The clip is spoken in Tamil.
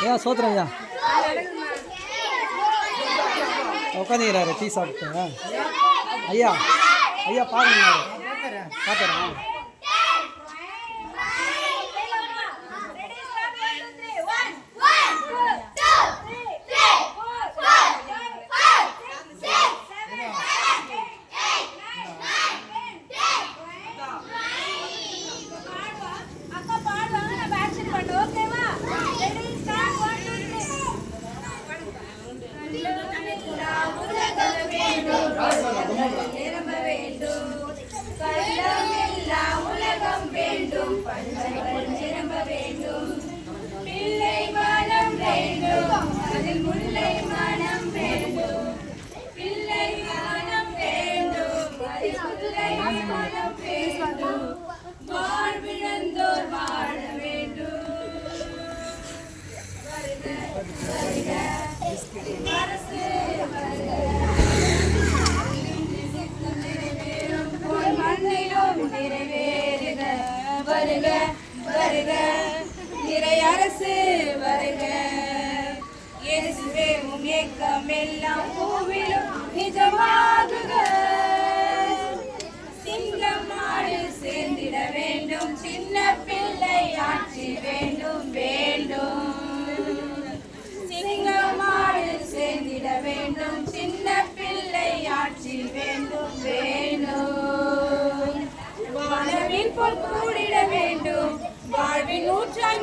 ஐயா சோத்திரம் ஐயா உட்காந்துக்கிறாரு டீ சாப்பிட்டு. ஐயா ஐயா பாருங்க பார்த்துறேன். வருக வருக நிறை அரசு வருக. இயேசுவே உம் ஏக்கம் எல்லாம் பூவிலும் நிஜமாகுக. சிங்கம் மாடு சேர்ந்திட வேண்டும், சின்ன பிள்ளை ஆட்சி வேண்டும் வேண்டும். சிங்கம் மாடு சேர்ந்திட வேண்டும், சின்ன பிள்ளை ஆட்சி வேண்டும் வேண்டும். வானவில் போல் கூடிட வேண்டும், வாழ்வின் ஊற்றாய்